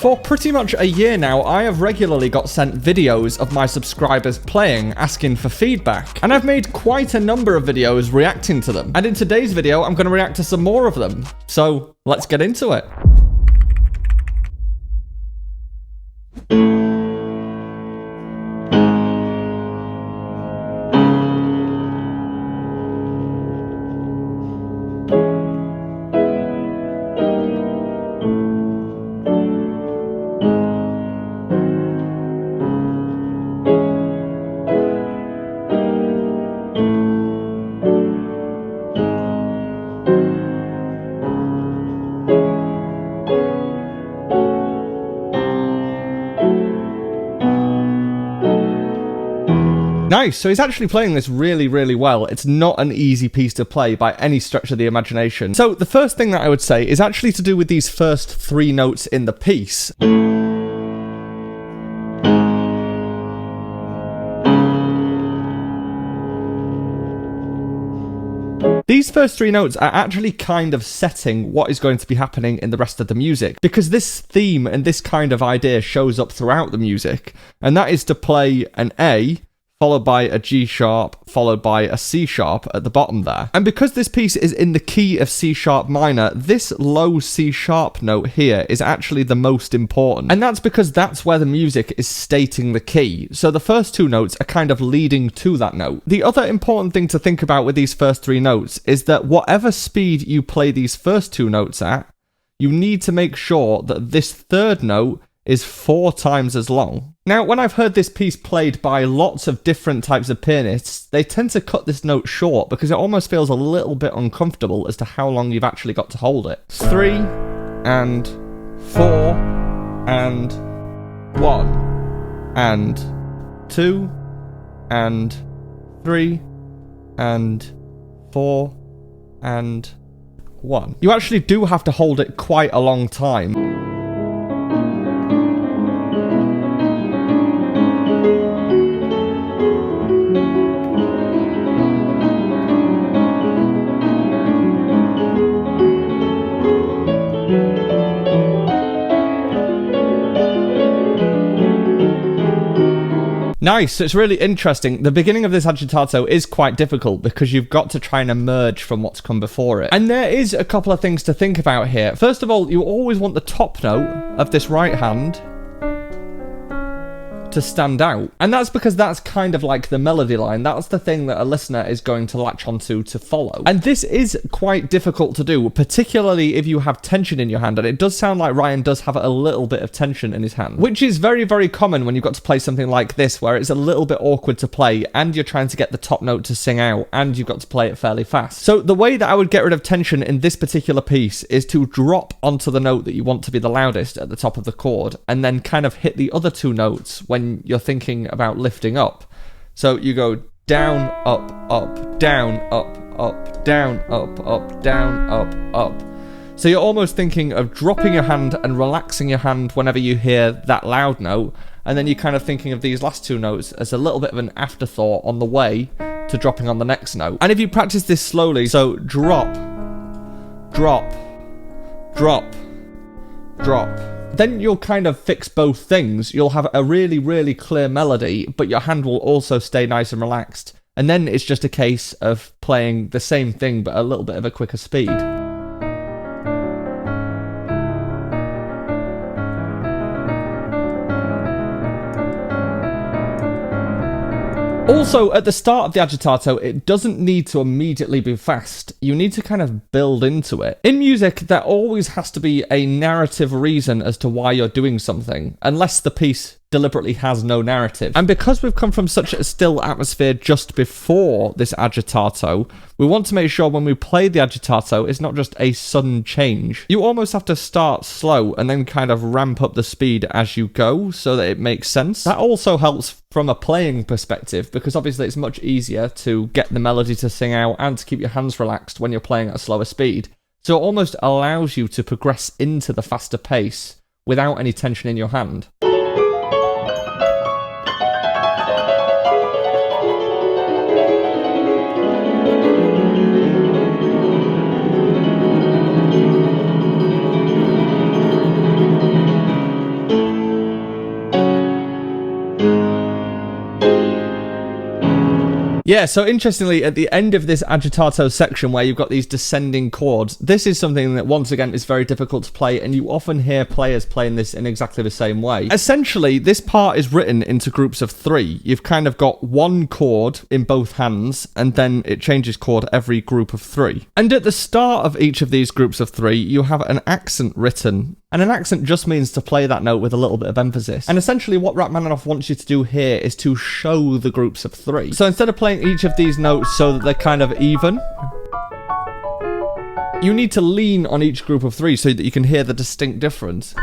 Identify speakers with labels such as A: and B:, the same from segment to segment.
A: For pretty much a year now, I have regularly got sent videos of my subscribers playing, asking for feedback. And I've made quite a number of videos reacting to them. And in today's video, I'm going to react to some more of them. So let's get into it. Nice, so he's actually playing this really, really well. It's not an easy piece to play by any stretch of the imagination. So the first thing that I would say is actually to do with these first three notes in the piece. These first three notes are actually kind of setting what is going to be happening in the rest of the music, because this theme and this kind of idea shows up throughout the music, and that is to play an A, followed by a G sharp, followed by a C sharp at the bottom there. And because this piece is in the key of C sharp minor, this low C sharp note here is actually the most important. And that's because that's where the music is stating the key. So the first two notes are kind of leading to that note. The other important thing to think about with these first three notes is that whatever speed you play these first two notes at, you need to make sure that this third note is 4 times as long. Now, when I've heard this piece played by lots of different types of pianists, they tend to cut this note short because it almost feels a little bit uncomfortable as to how long you've actually got to hold it. 3 and 4 and 1 and 2 and 3 and 4 and 1. You actually do have to hold it quite a long time. Nice, so it's really interesting. The beginning of this agitato is quite difficult because you've got to try and emerge from what's come before it. And there is a couple of things to think about here. First of all, you always want the top note of this right hand to stand out. And that's because that's kind of like the melody line. That's the thing that a listener is going to latch onto to follow. And this is quite difficult to do, particularly if you have tension in your hand. And it does sound like Ryan does have a little bit of tension in his hand, which is very, very common when you've got to play something like this, where it's a little bit awkward to play and you're trying to get the top note to sing out and you've got to play it fairly fast. So the way that I would get rid of tension in this particular piece is to drop onto the note that you want to be the loudest at the top of the chord and then kind of hit the other two notes when you're thinking about lifting up. So you go down, up, up, down, up, up, down, up, up, down, up, up. So you're almost thinking of dropping your hand and relaxing your hand whenever you hear that loud note, and then you're kind of thinking of these last two notes as a little bit of an afterthought on the way to dropping on the next note. And if you practice this slowly, so drop, drop, drop, drop, then you'll kind of fix both things. You'll have a really, really clear melody, but your hand will also stay nice and relaxed. And then it's just a case of playing the same thing, but a little bit of a quicker speed. Also, at the start of the agitato, it doesn't need to immediately be fast. You need to kind of build into it. In music, there always has to be a narrative reason as to why you're doing something, unless the piece deliberately has no narrative. And because we've come from such a still atmosphere just before this agitato, we want to make sure when we play the agitato, it's not just a sudden change. You almost have to start slow and then kind of ramp up the speed as you go so that it makes sense. That also helps from a playing perspective, because obviously it's much easier to get the melody to sing out and to keep your hands relaxed when you're playing at a slower speed. So it almost allows you to progress into the faster pace without any tension in your hand. Yeah, so interestingly, at the end of this agitato section where you've got these descending chords, this is something that once again is very difficult to play, and you often hear players playing this in exactly the same way. Essentially, this part is written into groups of 3. You've kind of got one chord in both hands, and then it changes chord every group of 3. And at the start of each of these groups of 3, you have an accent written. And an accent just means to play that note with a little bit of emphasis. And essentially what Rachmaninoff wants you to do here is to show the groups of 3. So instead of playing each of these notes so that they're kind of even, you need to lean on each group of 3 so that you can hear the distinct difference.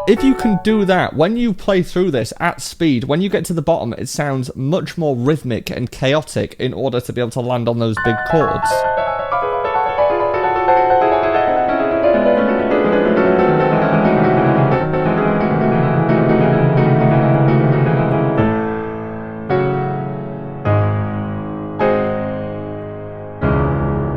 A: If you can do that, when you play through this at speed, when you get to the bottom, it sounds much more rhythmic and chaotic in order to be able to land on those big chords.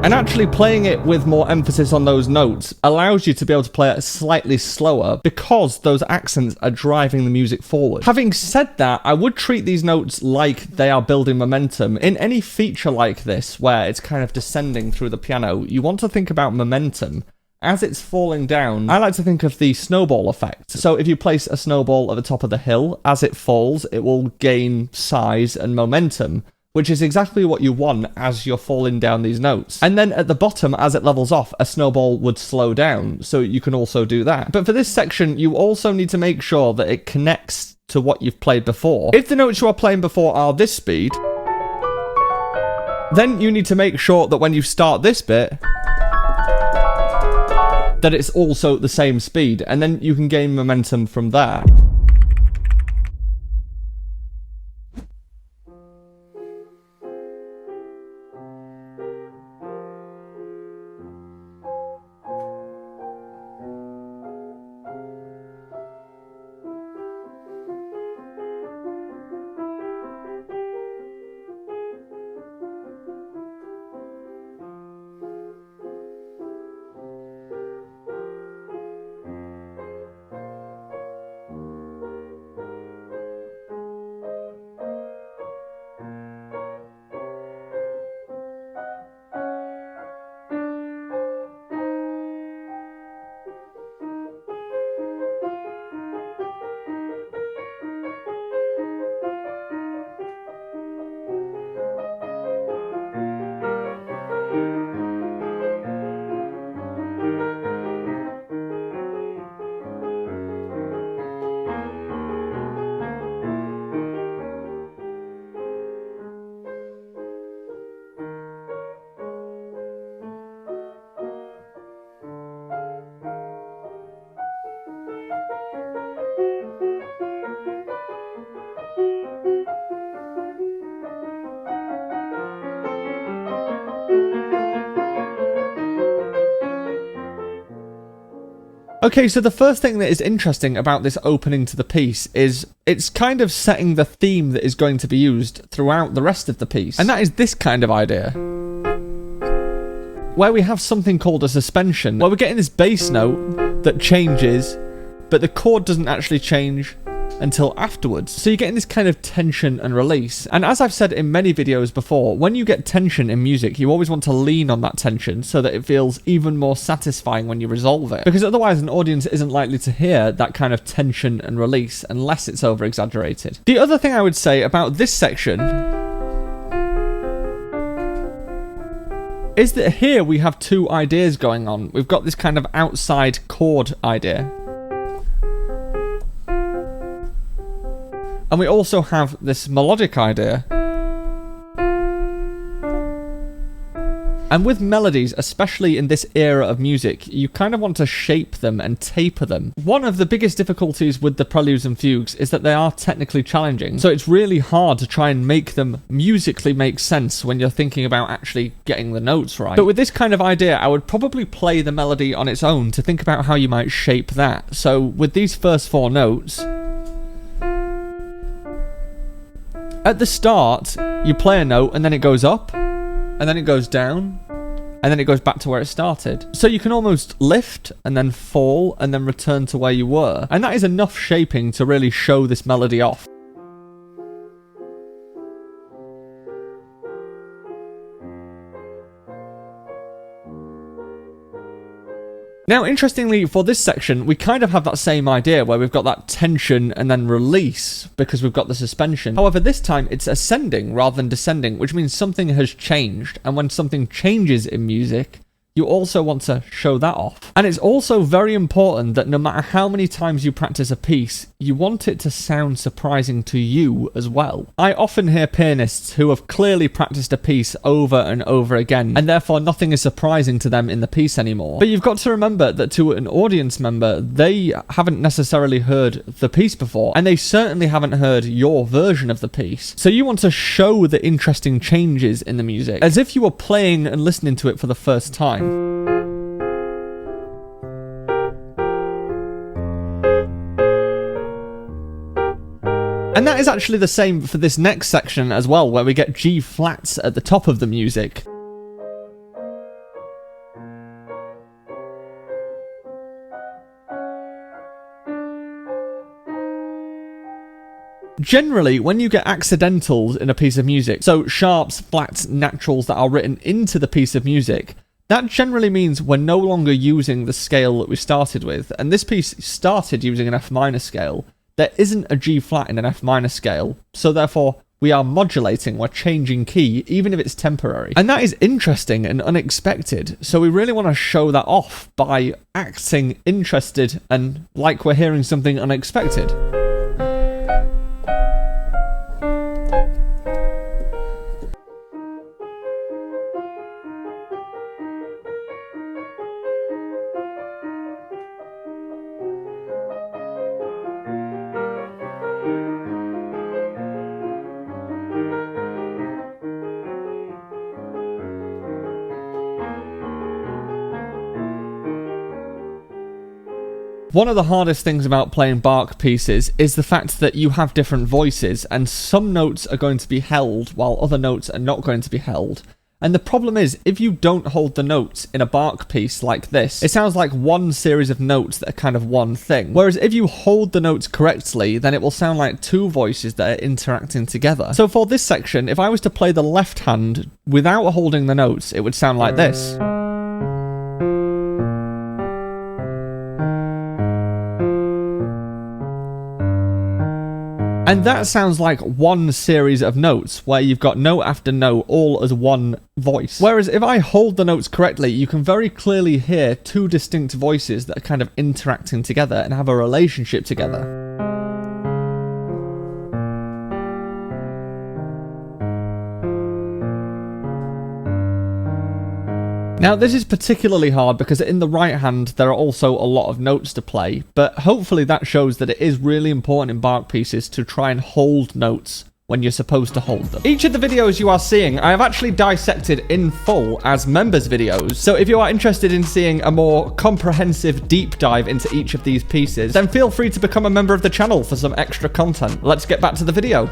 A: And actually playing it with more emphasis on those notes allows you to be able to play it slightly slower because those accents are driving the music forward. Having said that, I would treat these notes like they are building momentum. In any feature like this, where it's kind of descending through the piano, you want to think about momentum. As it's falling down, I like to think of the snowball effect. So if you place a snowball at the top of the hill, as it falls, it will gain size and momentum, which is exactly what you want as you're falling down these notes. And then at the bottom, as it levels off, a snowball would slow down, so you can also do that. But for this section, you also need to make sure that it connects to what you've played before. If the notes you are playing before are this speed, then you need to make sure that when you start this bit, that it's also the same speed, and then you can gain momentum from there. Okay, so the first thing that is interesting about this opening to the piece is it's kind of setting the theme that is going to be used throughout the rest of the piece. And that is this kind of idea, where we have something called a suspension, where we're getting this bass note that changes, but the chord doesn't actually change until afterwards. So you're getting this kind of tension and release. And as I've said in many videos before, when you get tension in music, you always want to lean on that tension so that it feels even more satisfying when you resolve it. Because otherwise an audience isn't likely to hear that kind of tension and release unless it's over exaggerated. The other thing I would say about this section is that here we have two ideas going on. We've got this kind of outside chord idea, and we also have this melodic idea. And with melodies, especially in this era of music, you kind of want to shape them and taper them. One of the biggest difficulties with the preludes and fugues is that they are technically challenging. So it's really hard to try and make them musically make sense when you're thinking about actually getting the notes right. But with this kind of idea, I would probably play the melody on its own to think about how you might shape that. So with these first four notes, at the start, you play a note and then it goes up, and then it goes down, and then it goes back to where it started. So you can almost lift and then fall and then return to where you were. And that is enough shaping to really show this melody off. Now, interestingly, for this section, we kind of have that same idea where we've got that tension and then release because we've got the suspension. However, this time it's ascending rather than descending, which means something has changed. And when something changes in music, you also want to show that off. And it's also very important that no matter how many times you practice a piece, you want it to sound surprising to you as well. I often hear pianists who have clearly practiced a piece over and over again, and therefore nothing is surprising to them in the piece anymore. But you've got to remember that to an audience member, they haven't necessarily heard the piece before, and they certainly haven't heard your version of the piece. So you want to show the interesting changes in the music, as if you were playing and listening to it for the first time. And that is actually the same for this next section as well, where we get G flats at the top of the music. Generally, when you get accidentals in a piece of music, so sharps, flats, naturals that are written into the piece of music, that generally means we're no longer using the scale that we started with. And this piece started using an F minor scale. There isn't a G flat in an F minor scale, so therefore we are modulating, we're changing key, even if it's temporary. And that is interesting and unexpected, so we really want to show that off by acting interested and like we're hearing something unexpected. One of the hardest things about playing Bach pieces is the fact that you have different voices, and some notes are going to be held while other notes are not going to be held. And the problem is, if you don't hold the notes in a Bach piece like this, it sounds like one series of notes that are kind of one thing. Whereas if you hold the notes correctly, then it will sound like two voices that are interacting together. So for this section, if I was to play the left hand without holding the notes, it would sound like this. And that sounds like one series of notes, where you've got note after note, all as one voice. Whereas if I hold the notes correctly, you can very clearly hear two distinct voices that are kind of interacting together and have a relationship together. Now, this is particularly hard because in the right hand, there are also a lot of notes to play, but hopefully that shows that it is really important in Bach pieces to try and hold notes when you're supposed to hold them. Each of the videos you are seeing, I have actually dissected in full as members videos, so if you are interested in seeing a more comprehensive deep dive into each of these pieces, then feel free to become a member of the channel for some extra content. Let's get back to the video.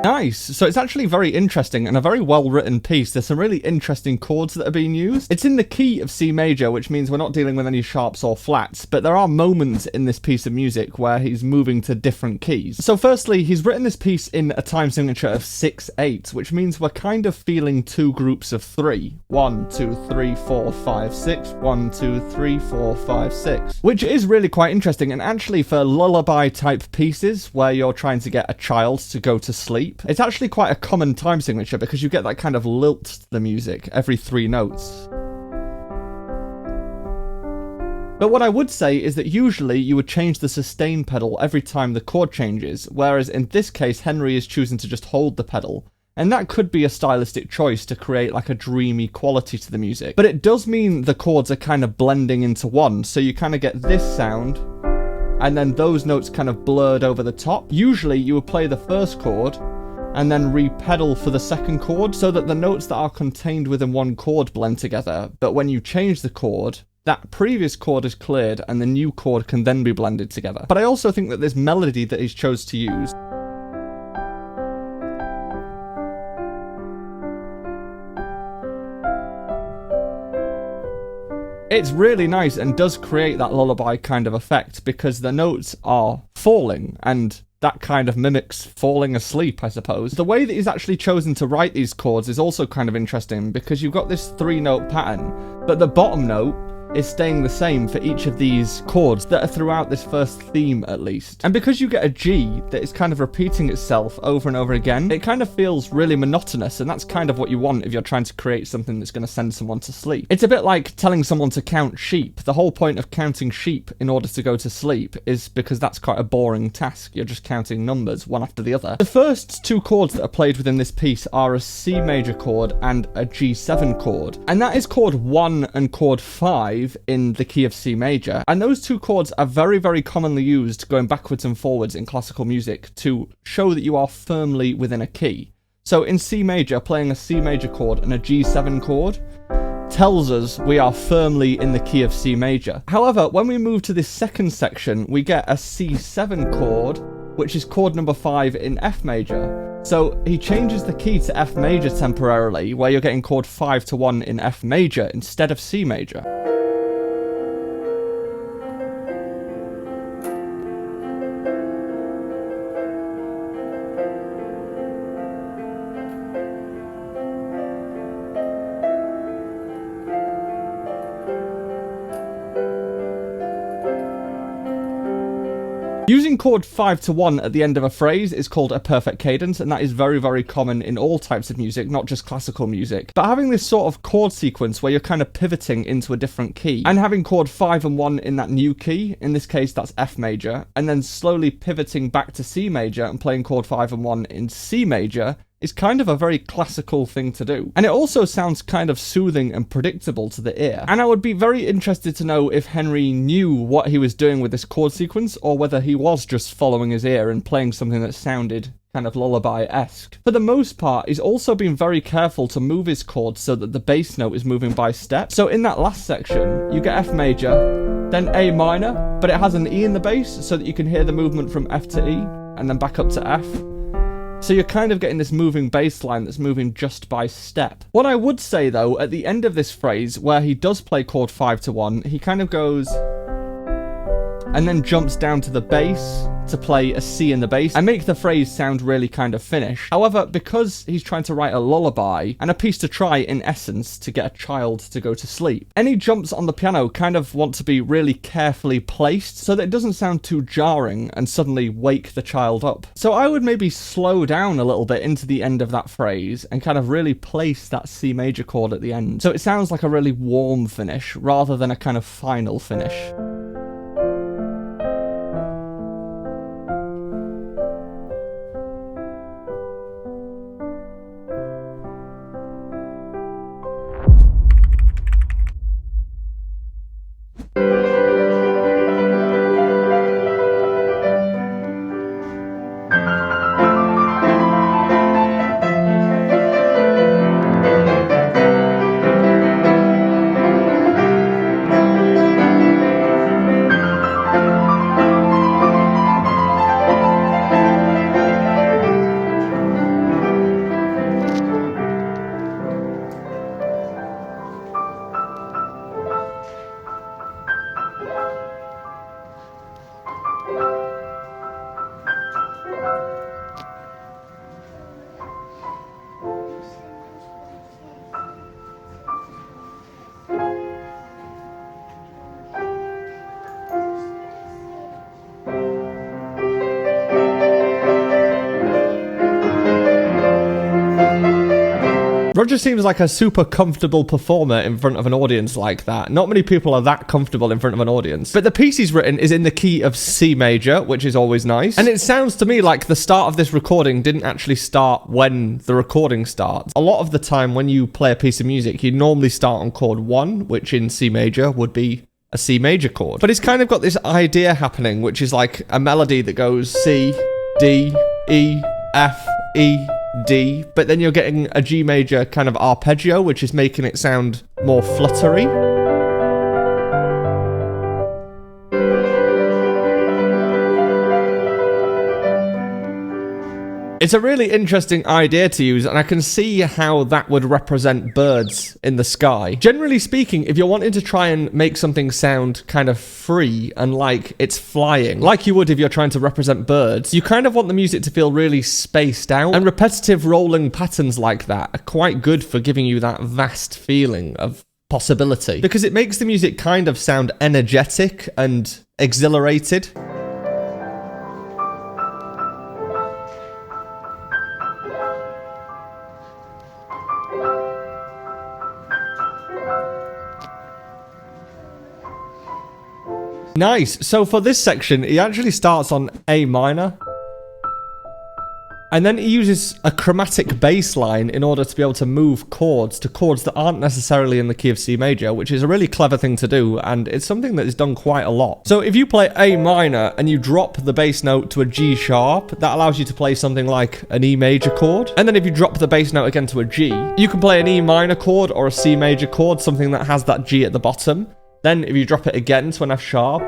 A: Nice. So it's actually very interesting and a very well-written piece. There's some really interesting chords that are being used. It's in the key of C major, which means we're not dealing with any sharps or flats, but there are moments in this piece of music where he's moving to different keys. So firstly, he's written this piece in a time signature of 6/8, which means we're kind of feeling two groups of three. 1, 2, 3, 4, 5, 6. 1, 2, 3, 4, 5, 6. Which is really quite interesting, and actually for lullaby type pieces where you're trying to get a child to go to sleep, sleep. It's actually quite a common time signature because you get that kind of lilt to the music every 3 notes. But what I would say is that usually you would change the sustain pedal every time the chord changes, whereas in this case Henry is choosing to just hold the pedal. And that could be a stylistic choice to create like a dreamy quality to the music. But it does mean the chords are kind of blending into one, so you kind of get this sound, and then those notes kind of blurred over the top. Usually you would play the first chord, and then re-pedal for the second chord, so that the notes that are contained within one chord blend together, but when you change the chord, that previous chord is cleared and the new chord can then be blended together. But I also think that this melody that he's chose to use it's really nice and does create that lullaby kind of effect because the notes are falling and that kind of mimics falling asleep, I suppose. The way that he's actually chosen to write these chords is also kind of interesting because you've got this 3-note pattern, but the bottom note is staying the same for each of these chords that are throughout this first theme at least. And because you get a G that is kind of repeating itself over and over again, it kind of feels really monotonous, and that's kind of what you want if you're trying to create something that's going to send someone to sleep. It's a bit like telling someone to count sheep. The whole point of counting sheep in order to go to sleep is because that's quite a boring task. You're just counting numbers one after the other. The first 2 chords that are played within this piece are a C major chord and a G7 chord, and that is chord 1 and chord 5 in the key of C major, and those 2 chords are very, very commonly used going backwards and forwards in classical music to show that you are firmly within a key. So in C major, playing a C major chord and a G7 chord tells us we are firmly in the key of C major. However, when we move to this second section, we get a C7 chord, which is chord number 5 in F major. So he changes the key to F major temporarily, where you're getting chord 5 to 1 in F major instead of C major. Using chord 5 to 1 at the end of a phrase is called a perfect cadence, and that is very, very common in all types of music, not just classical music. But having this sort of chord sequence where you're kind of pivoting into a different key, and having chord 5 and 1 in that new key, in this case that's F major, and then slowly pivoting back to C major and playing chord 5 and 1 in C major, is kind of a very classical thing to do. And it also sounds kind of soothing and predictable to the ear. And I would be very interested to know if Henry knew what he was doing with this chord sequence, or whether he was just following his ear and playing something that sounded kind of lullaby-esque. For the most part, he's also been very careful to move his chords so that the bass note is moving by step. So in that last section, you get F major, then A minor, but it has an E in the bass so that you can hear the movement from F to E, and then back up to F. So you're kind of getting this moving bass line that's moving just by step. What I would say though, at the end of this phrase, where he does play chord 5 to 1, he kind of goes and then jumps down to the bass to play a C in the bass and make the phrase sound really kind of finished. However, because he's trying to write a lullaby and a piece to try in essence to get a child to go to sleep, any jumps on the piano kind of want to be really carefully placed so that it doesn't sound too jarring and suddenly wake the child up. So I would maybe slow down a little bit into the end of that phrase and kind of really place that C major chord at the end, so it sounds like a really warm finish rather than a kind of final finish. Roger seems like a super comfortable performer in front of an audience like that. Not many people are that comfortable in front of an audience. But the piece he's written is in the key of C major, which is always nice. And it sounds to me like the start of this recording didn't actually start when the recording starts. A lot of the time when you play a piece of music, you normally start on chord 1, which in C major would be a C major chord. But he's kind of got this idea happening, which is like a melody that goes C, D, E, F, E, D, but then you're getting a G major kind of arpeggio, which is making it sound more fluttery. It's a really interesting idea to use, and I can see how that would represent birds in the sky. Generally speaking, if you're wanting to try and make something sound kind of free and like it's flying, like you would if you're trying to represent birds, you kind of want the music to feel really spaced out, and repetitive rolling patterns like that are quite good for giving you that vast feeling of possibility, because it makes the music kind of sound energetic and exhilarated. Nice. So for this section, he actually starts on A minor. And then he uses a chromatic bass line in order to be able to move chords to chords that aren't necessarily in the key of C major, which is a really clever thing to do, and it's something that is done quite a lot. So if you play A minor and you drop the bass note to a G sharp, that allows you to play something like an E major chord. And then if you drop the bass note again to a G, you can play an E minor chord or a C major chord, something that has that G at the bottom. Then if you drop it again to an F sharp,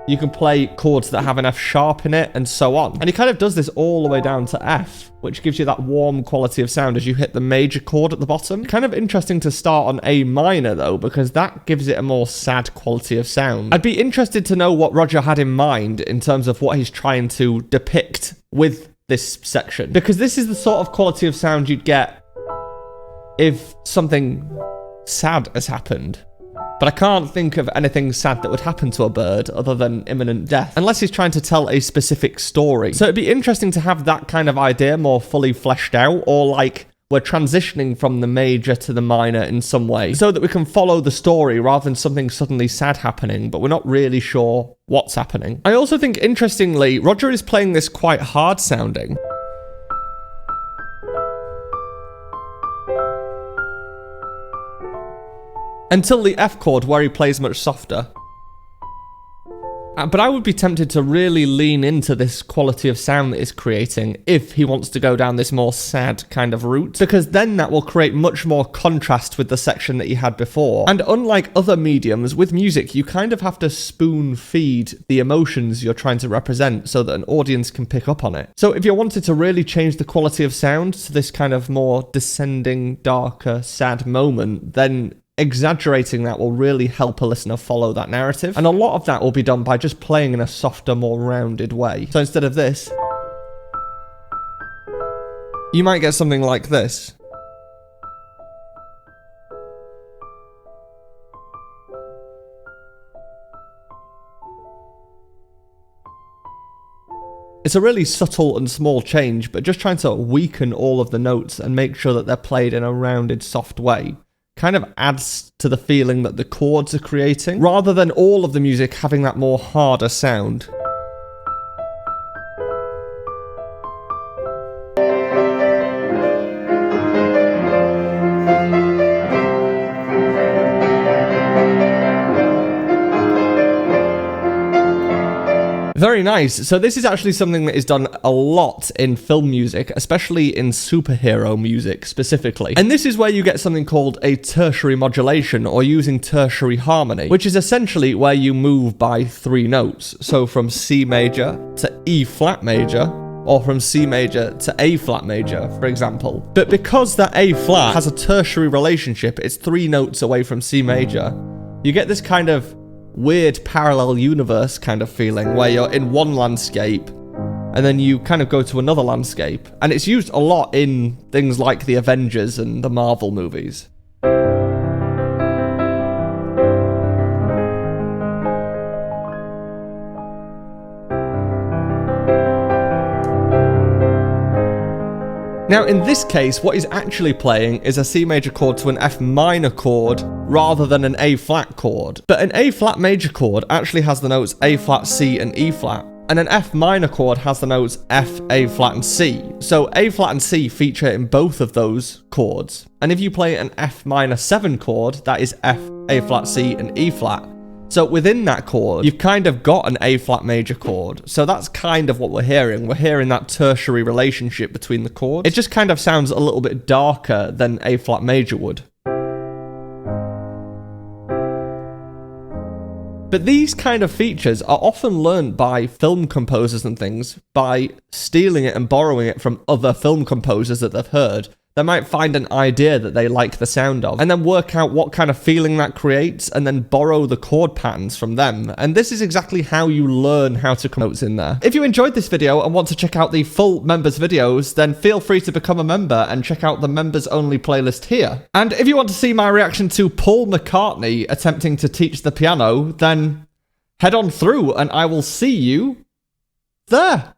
A: you can play chords that have an F sharp in it, and so on. And he kind of does this all the way down to F, which gives you that warm quality of sound as you hit the major chord at the bottom. Kind of interesting to start on A minor though, because that gives it a more sad quality of sound. I'd be interested to know what Roger had in mind in terms of what he's trying to depict with this section, because this is the sort of quality of sound you'd get if something sad has happened. But I can't think of anything sad that would happen to a bird other than imminent death, unless he's trying to tell a specific story. So it'd be interesting to have that kind of idea more fully fleshed out, or like we're transitioning from the major to the minor in some way, so that we can follow the story rather than something suddenly sad happening, but we're not really sure what's happening. I also think, interestingly, Roger is playing this quite hard sounding. Until the F chord, where he plays much softer. But I would be tempted to really lean into this quality of sound that he's creating if he wants to go down this more sad kind of route, because then that will create much more contrast with the section that he had before. And unlike other mediums, with music, you kind of have to spoon feed the emotions you're trying to represent so that an audience can pick up on it. So if you wanted to really change the quality of sound to this kind of more descending, darker, sad moment, then exaggerating that will really help a listener follow that narrative. And a lot of that will be done by just playing in a softer, more rounded way. So instead of this, you might get something like this. It's a really subtle and small change, but just trying to weaken all of the notes and make sure that they're played in a rounded, soft way kind of adds to the feeling that the chords are creating, rather than all of the music having that more harder sound. Very nice. So this is actually something that is done a lot in film music, especially in superhero music specifically. And this is where you get something called a tertiary modulation, or using tertiary harmony, which is essentially where you move by 3 notes. So from C major to E flat major, or from C major to A flat major, for example. But because that A flat has a tertiary relationship, it's 3 notes away from C major, you get this kind of weird parallel universe kind of feeling where you're in one landscape and then you kind of go to another landscape. And it's used a lot in things like the Avengers and the Marvel movies. Now, in this case, what he's actually playing is a C major chord to an F minor chord rather than an A flat chord. But an A flat major chord actually has the notes A flat, C, and E flat. And an F minor chord has the notes F, A flat, and C. So A flat and C feature in both of those chords. And if you play an F minor 7 chord, that is F, A flat, C, and E flat. So within that chord, you've kind of got an A flat major chord. So that's kind of what we're hearing. We're hearing that tertiary relationship between the chords. It just kind of sounds a little bit darker than A flat major would. But these kind of features are often learned by film composers and things by stealing it and borrowing it from other film composers that they've heard. They might find an idea that they like the sound of and then work out what kind of feeling that creates and then borrow the chord patterns from them. And this is exactly how you learn how to come notes in there. If you enjoyed this video and want to check out the full members videos, then feel free to become a member and check out the members only playlist here. And if you want to see my reaction to Paul McCartney attempting to teach the piano, then head on through and I will see you there.